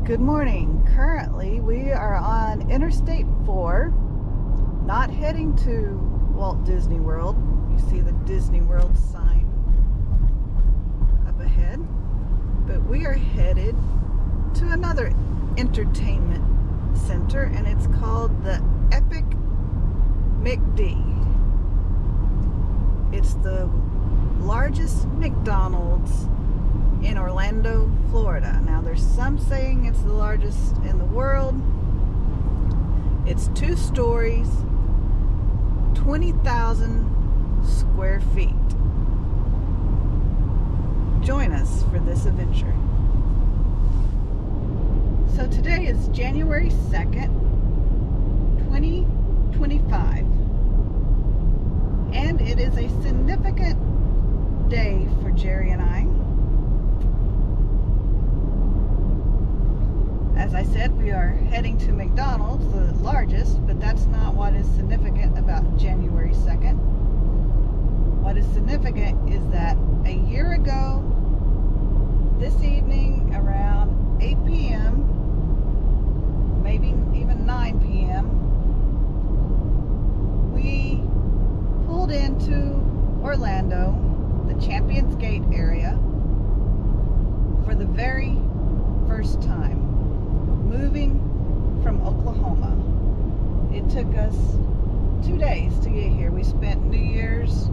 Good morning. Currently, we are on Interstate 4, not heading to Walt Disney World. You see the Disney World sign up ahead. But we are headed to another entertainment center, and it's called the Epic McD. It's the largest McDonald's in Orlando, Florida. Now there's some saying it's the largest in the world. It's 2 stories, 20,000 square feet. Join us for this adventure. So today is January 2nd, 2025. And it is a significant day for Jerry and I. As I said, we are heading to McDonald's, the largest, but that's not what is significant about January 2nd. What is significant is that a year ago, this evening around 8 p.m., maybe even 9 p.m., we pulled into Orlando, the Champions Gate area, for the very first time, moving from Oklahoma. It took us 2 days to get here. We spent New Year's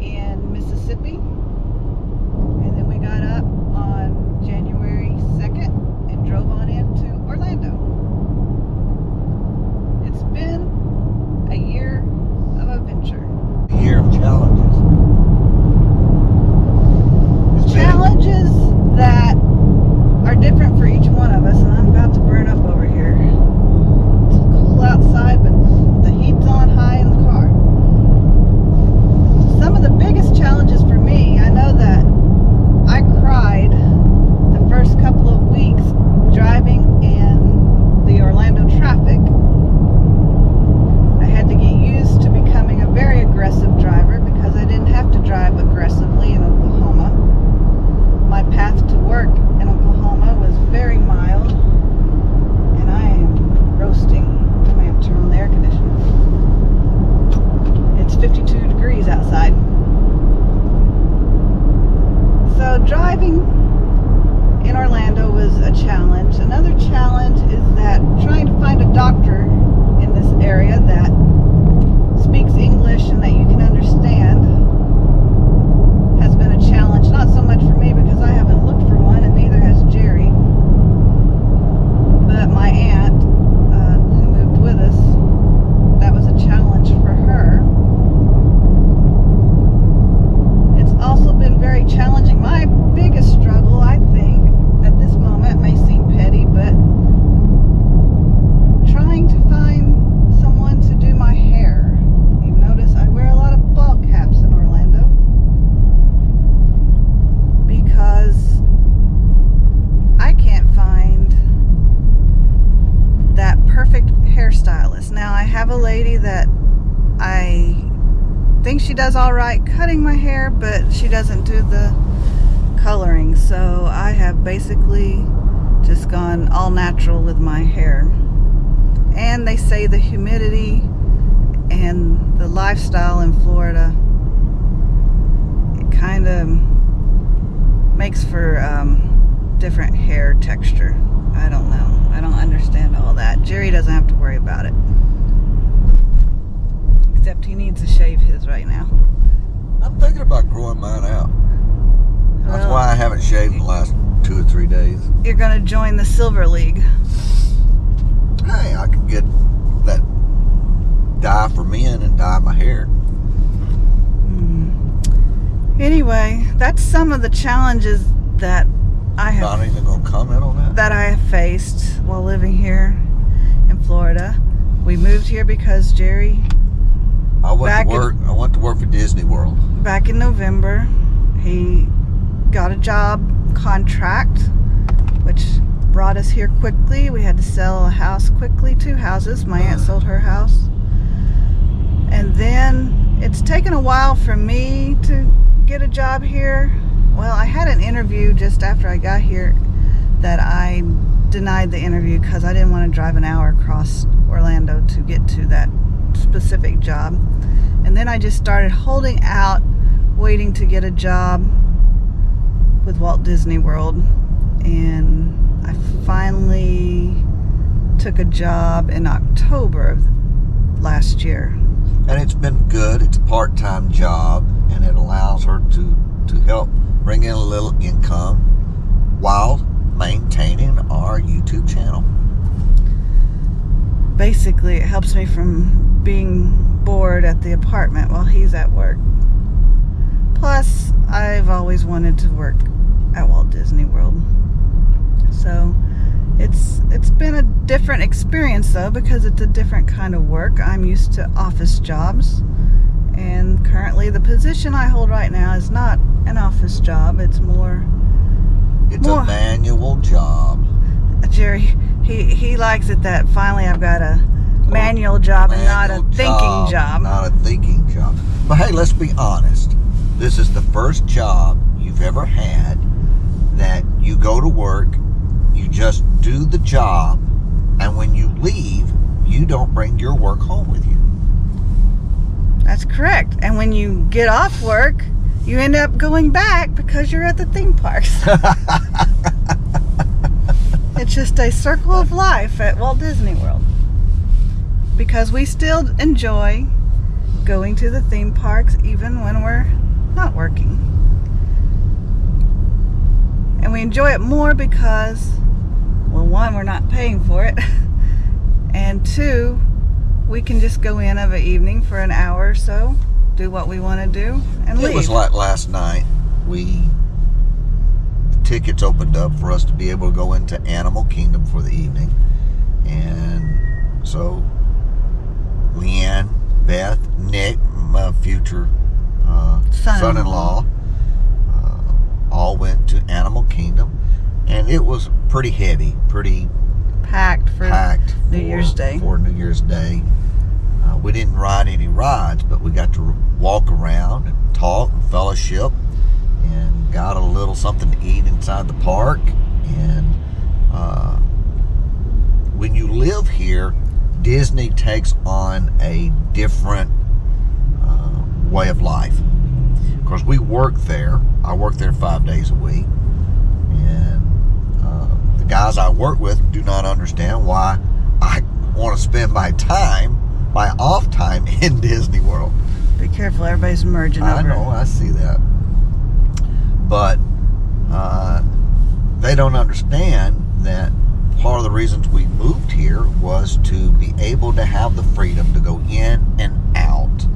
in Mississippi, and then we got up on January 2nd and drove on into Orlando. It's been a year of adventure. A year of challenges. Challenges that are different for each one of us, and I'm about to burn up over here. It's cool outside, but the heat's on high in the car. Some of the biggest challenges for me, I know that I cried the first couple of weeks driving in the Orlando traffic. I had to get used to becoming a very aggressive driver because I didn't have to drive aggressively in Oklahoma. My path to work in Oklahoma was very mild, and I am roasting. I may have to turn on the air conditioner. It's 52 degrees outside. So driving in Orlando was a challenge. Another challenge is that trying to find a doctor in this area that speaks English and that you can understand has been a challenge. Not so much for me because I haven't looked for one, and neither has Jerry. But my aunt, who moved with us, that was a challenge for her. It's also been very challenging. My biggest struggle, I think, at this moment, may seem petty, but trying to find someone to do my hair. You notice I wear a lot of ball caps in Orlando because I can't find that perfect hairstylist. Now, I have a lady that I think she does all right cutting my hair, but she doesn't do the coloring, so I have basically just gone all natural with my hair. And they say the humidity and the lifestyle in Florida, it kind of makes for different hair texture. I don't know. I don't understand all that. Jerry doesn't have to worry about it. Except he needs to shave his right now. I'm thinking about growing mine out. That's Well, why I haven't shaved in the last 2 or 3 days. you're going to join the Silver League. Hey, I could get that dye for men and dye my hair. Anyway, that's some of the challenges that I have Not even gonna comment on that. I have faced while living here in Florida. We moved here because Jerry, I went to work for Disney World. back in November, he got a job contract, which brought us here quickly. We had to sell a house quickly, 2 houses. My aunt sold her house. And then it's taken a while for me to get a job here. Well, I had an interview just after I got here that I denied the interview because I didn't want to drive an hour across Orlando to get to that specific job. And then I just started holding out, waiting to get a job with Walt Disney World. And I finally took a job in October of last year. And it's been good. It's a part-time job, and it allows her to help bring in a little income while maintaining our YouTube channel. Basically, it helps me from being bored at the apartment while he's at work. Plus, I've always wanted to work at Walt Disney World. So, it's been a different experience though, because it's a different kind of work. I'm used to office jobs, and currently the position I hold right now is not an office job. It's more a manual job. Jerry, he likes it that finally I've got a manual job and not a thinking job. Not a thinking job. But hey, let's be honest. This is the first job you've ever had that you go to work, you just do the job, and when you leave, you don't bring your work home with you. That's correct. And when you get off work, you end up going back because you're at the theme parks. It's just a circle of life at Walt Disney World. Because we still enjoy going to the theme parks even when we're not working. And we enjoy it more because, well, one, we're not paying for it. And two, we can just go in of an evening for an hour or so, do what we want to do, and leave. It was like last night. Tickets opened up for us to be able to go into Animal Kingdom for the evening. And so Leanne, Beth, Nick, my future son-in-law, all went to Animal Kingdom. And it was pretty heavy, pretty packed for New Year's Day. For New Year's Day. We didn't ride any rides, but we got to walk around and talk and fellowship, and got a little something to eat inside the park. And when you live here, Disney takes on a different way of life. Of course, we work there. I work there 5 days a week. And the guys I work with do not understand why I want to spend my off time in Disney World. Be careful, everybody's merging over. I know, I see that. But they don't understand that part of the reasons we moved here was to be able to have the freedom to go in and out.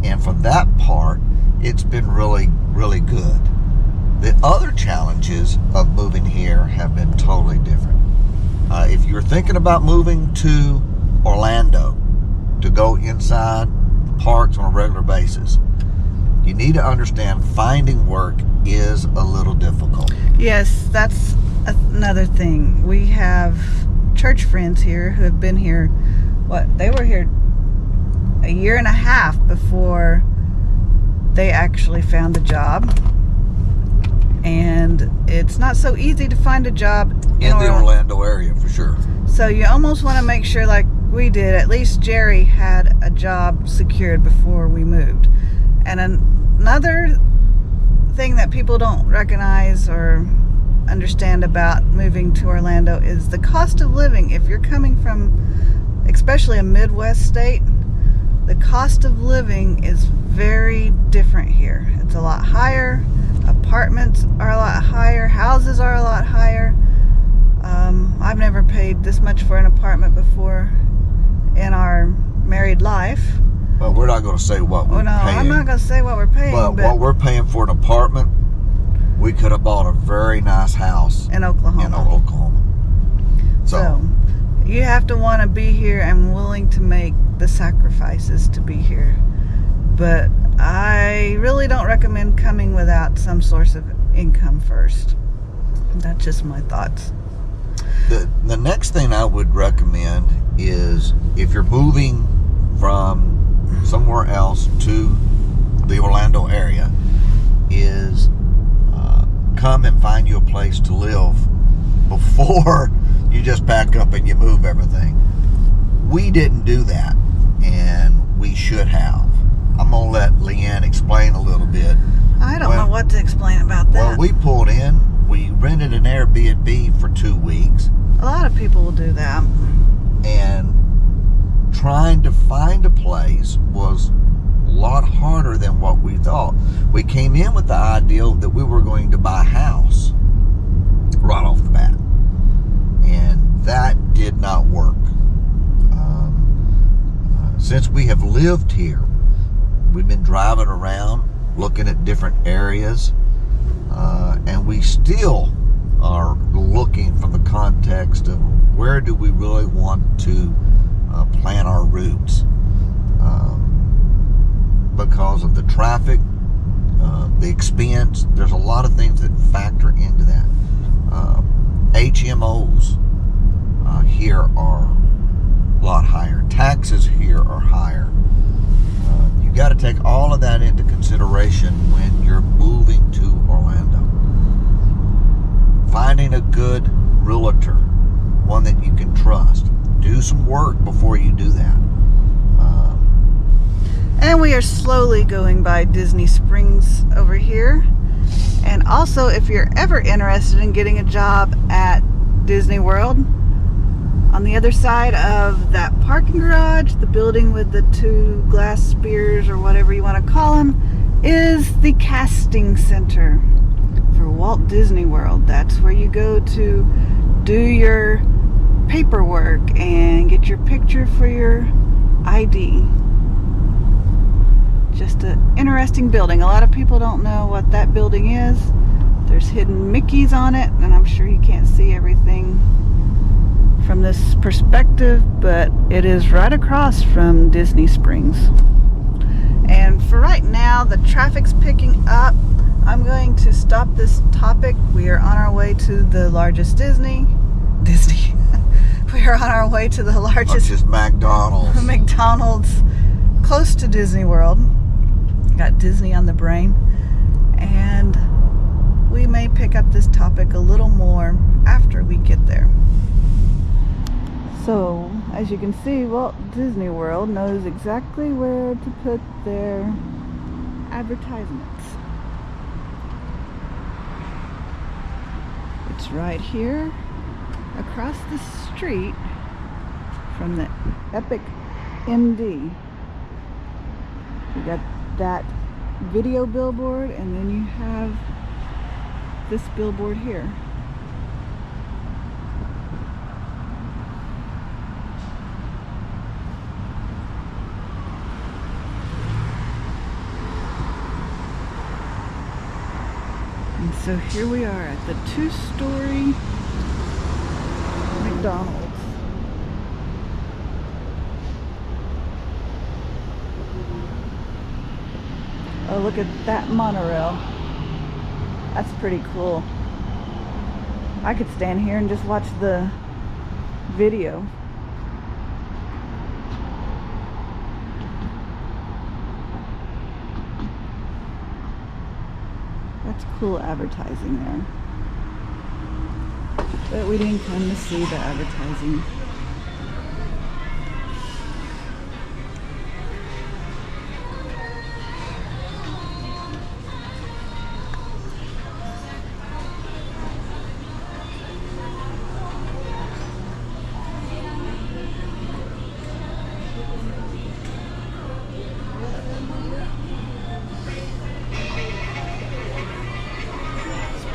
And for that part, it's been really, really good. The other challenges of moving here have been totally different. If you're thinking about moving to Orlando to go inside the parks on a regular basis, you need to understand finding work is a little difficult. Yes, that's another thing. We have church friends here who have been here, they were here a year and a half before they actually found a job. And it's not so easy to find a job in the Orlando area, for sure. So you almost want to make sure, like we did, at least Jerry had a job secured before we moved. And another thing that people don't recognize or understand about moving to Orlando is the cost of living. If you're coming from, especially a Midwest state, the cost of living is very different here. It's a lot higher. Apartments are a lot higher. Houses are a lot higher. I've never paid this much for an apartment before in our married life. Well, we're not going to say what we're paying. I'm not going to say what we're paying. But what we're paying for an apartment, we could have bought a very nice house in Oklahoma. So you have to want to be here and willing to make the sacrifices to be here. But I really don't recommend coming without some source of income first. That's just my thoughts. The next thing I would recommend is, if you're moving from somewhere else to the Orlando area, is come and find you a place to live before you just pack up and you move everything. We didn't do that, and we should have. I'm going to let Leanne explain a little bit. I don't know what to explain about that. Well, we pulled in, we rented an Airbnb for 2 weeks. A lot of people will do that. And trying to find a place was a lot harder than what we thought. We came in with the idea that we were going to buy a house right off the bat. And that did not work. Since we have lived here, we've been driving around, looking at different areas, and we still are looking from the context of where do we really want to plan our routes, because of the traffic, the expense. There's a lot of things that factor into that. HMOs here are a lot higher. Taxes here are higher. You got to take all of that into consideration when you're moving to Orlando. Finding a good realtor, one that you can trust. Do some work before you do that. And we are slowly going by Disney Springs over here. And also, if you're ever interested in getting a job at Disney World, on the other side of that parking garage, the building with the 2 glass spheres or whatever you want to call them, is the casting center for Walt Disney World. That's where you go to do your paperwork and get your picture for your ID. Just an interesting building. A lot of people don't know what that building is. There's hidden Mickeys on it, and I'm sure you can't see everything from this perspective, but it is right across from Disney Springs. And for right now, the traffic's picking up. I'm going to stop this topic. We are on our way to the largest Disney. We are on our way to the largest McDonald's. McDonald's close to Disney World. Got Disney on the brain. And we may pick up this topic a little more after we get there. So, as you can see, Walt Disney World knows exactly where to put their advertisements. It's right here across the street from the Epic MD. You got that video billboard, and then you have this billboard here. And so here we are at the 2-story McDonald's. Oh, look at that monorail. That's pretty cool. I could stand here and just watch the video. That's cool advertising there. But we didn't come to see the advertising.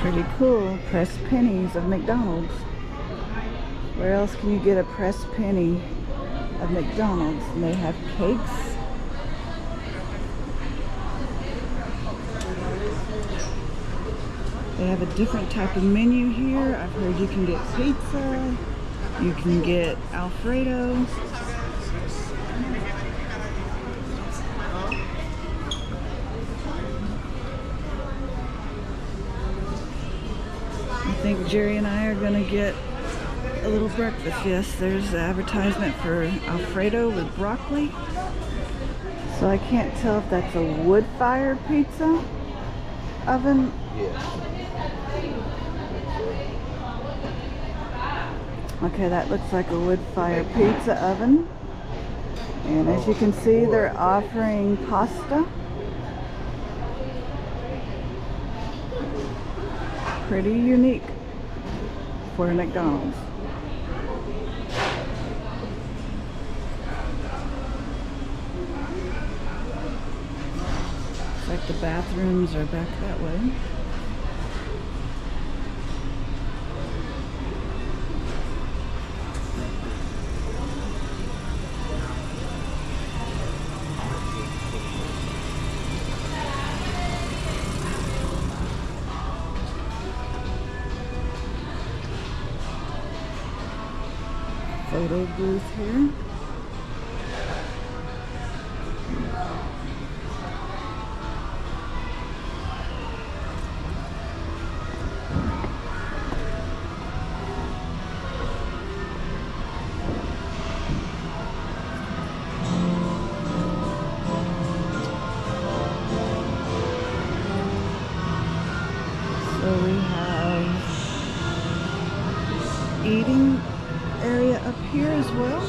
Pretty cool. Pressed pennies of McDonald's. Where else can you get a pressed penny of McDonald's? And they have cakes. They have a different type of menu here. I've heard you can get pizza. You can get Alfredo. I think Jerry and I are going to get a little breakfast. Yes, there's the advertisement for Alfredo with broccoli. So I can't tell if that's a wood-fired pizza oven. Yes. Okay, that looks like a wood fire pizza oven. And as you can see, they're offering pasta. Pretty unique for a McDonald's. Looks like the bathrooms are back that way. Photo booth here. So we have eating area up here as well.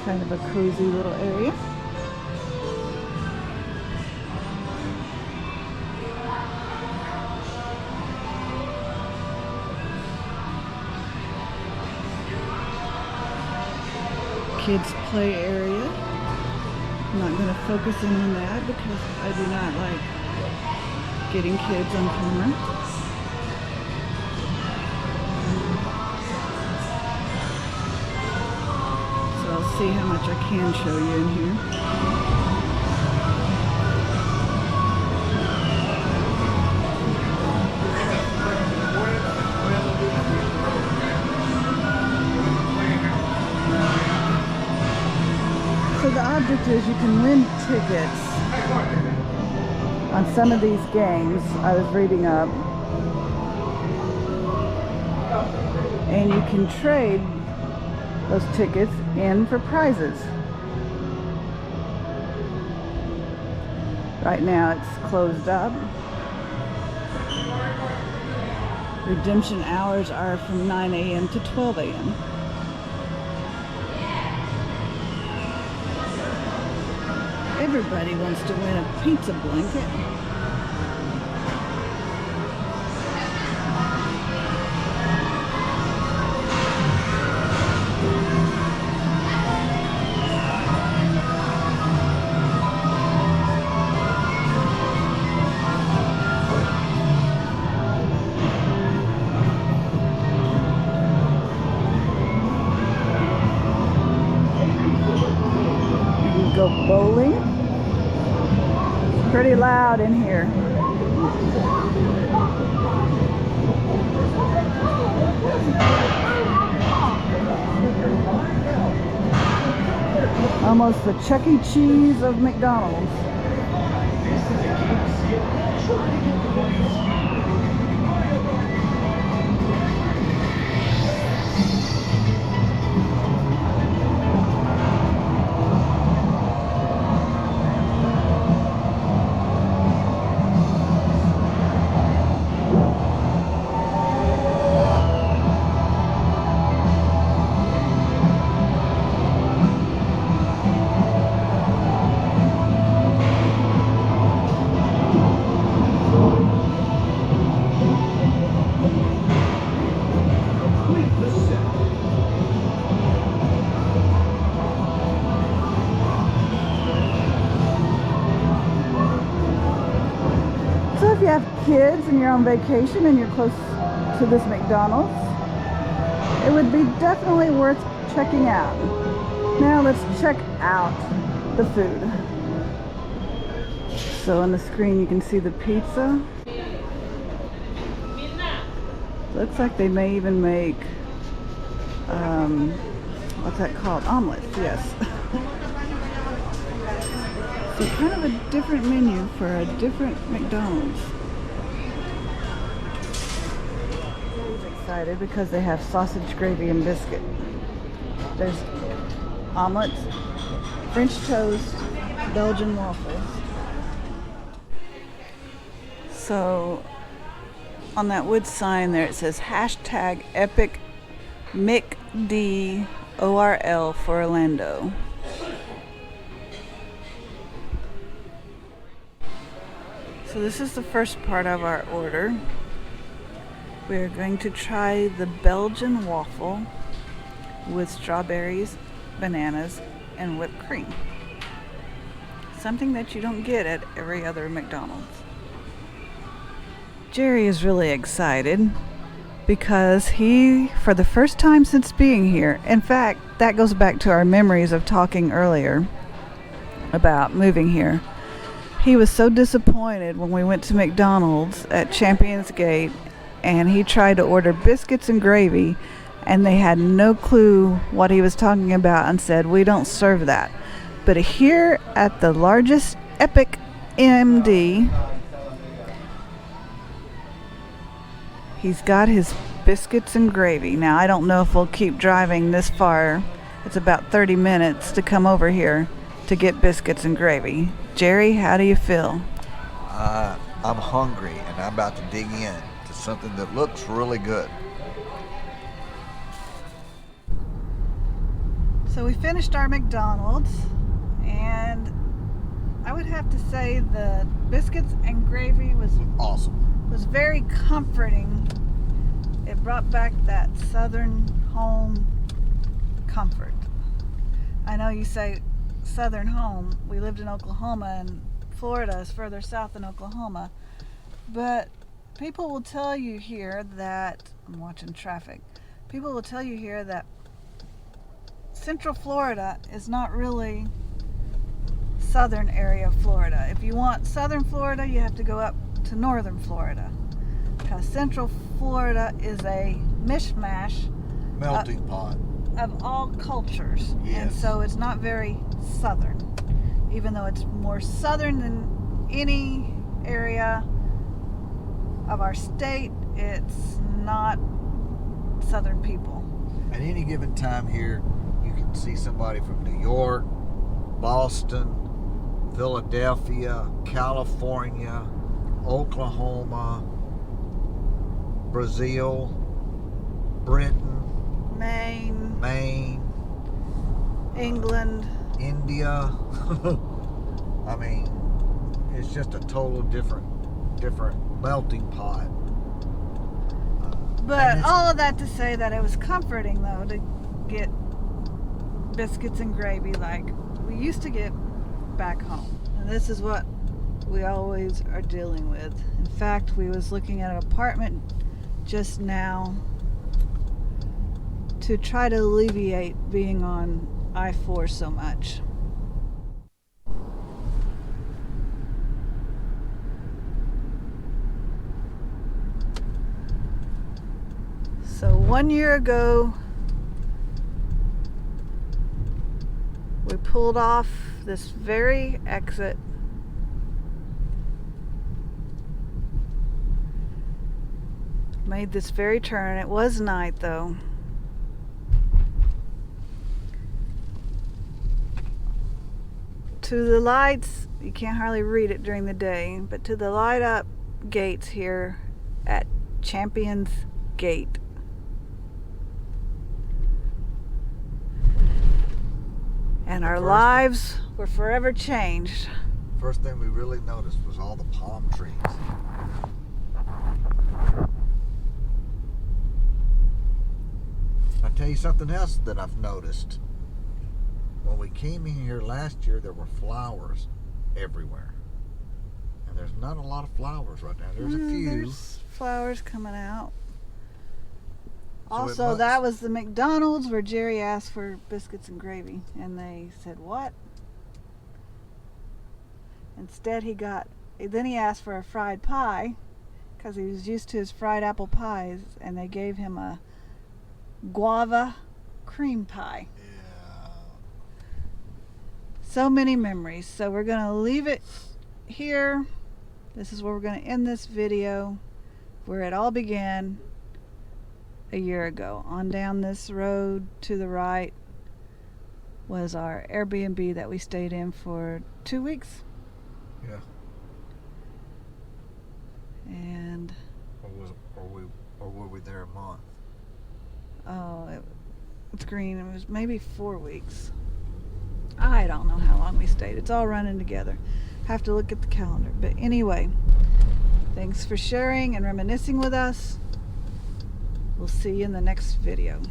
Kind of a cozy little area. Kids play area. I'm not going to focus in on that because I do not like getting kids on camera. So I'll see how much I can show you in here. So the object is you can win tickets on some of these games I was reading up, and you can trade those tickets in for prizes. Right now it's closed up. Redemption hours are from 9 a.m. to 12 a.m. Everybody wants to win a pizza blanket. You can go bowling. Pretty loud in here. Almost the Chuck E. Cheese of McDonald's. So if you have kids and you're on vacation and you're close to this McDonald's, it would be definitely worth checking out. Now let's check out the food. So on the screen you can see the pizza. Looks like they may even make, what's that called? Omelets, yes. So kind of a different menu for a different McDonald's. I'm excited because they have sausage, gravy, and biscuit. There's omelets, French toast, Belgian waffles. So on that wood sign there it says hashtag epic McDorl for Orlando. So this is the first part of our order. We're going to try the Belgian waffle with strawberries, bananas, and whipped cream. Something that you don't get at every other McDonald's. Jerry is really excited because he, for the first time since being here, in fact, that goes back to our memories of talking earlier about moving here. He was so disappointed when we went to McDonald's at Champions Gate and he tried to order biscuits and gravy and they had no clue what he was talking about and said, "We don't serve that." But here at the largest Epic MD, he's got his biscuits and gravy. Now, I don't know if we'll keep driving this far. It's about 30 minutes to come over here to get biscuits and gravy. Jerry, how do you feel? I'm hungry and I'm about to dig in to something that looks really good. So we finished our McDonald's, and I would have to say the biscuits and gravy was Awesome. was very comforting. It brought back that southern home comfort. I know you say southern home. We lived in Oklahoma, and Florida is further south than Oklahoma. But people will tell you here that, I'm watching traffic, people will tell you here that Central Florida is not really southern area of Florida. If you want southern Florida, you have to go up to northern Florida, because Central Florida is a mishmash Melting pot. of all cultures. Yes. And so it's not very southern, even though it's more southern than any area of our state. It's not southern people. At any given time here, you can see somebody from New York, Boston, Philadelphia, California, Oklahoma, Brazil, Britain, Maine, England, India. I mean, it's just a total different melting pot. but all of that to say that it was comforting though to get biscuits and gravy like we used to get back home. And this is what we always are dealing with. In fact, we was looking at an apartment just now to try to alleviate being on I-4 so much. So 1 year ago, we pulled off this very exit. Made this very turn. It was night though. To the lights, you can't hardly read it during the day, but to the light up gates here at Champions Gate. And our lives were forever changed. First thing we really noticed was all the palm trees. I'll tell you something else that I've noticed. When we came in here last year, there were flowers everywhere. And there's not a lot of flowers right now. There's a few. There's flowers coming out. So Also, that was the McDonald's where Jerry asked for biscuits and gravy. And they said, what? Instead, then he asked for a fried pie because he was used to his fried apple pies. And they gave him a guava cream pie. Yeah. So many memories. So we're going to leave it here. This is where we're going to end this video, where it all began a year ago. On down this road to the right, was our Airbnb that we stayed in for 2 weeks. Yeah. And or were we there a month? it's green. It was maybe 4 weeks. I don't know how long we stayed. It's all running together. Have to look at the calendar. But anyway, thanks for sharing and reminiscing with us. We'll see you in the next video.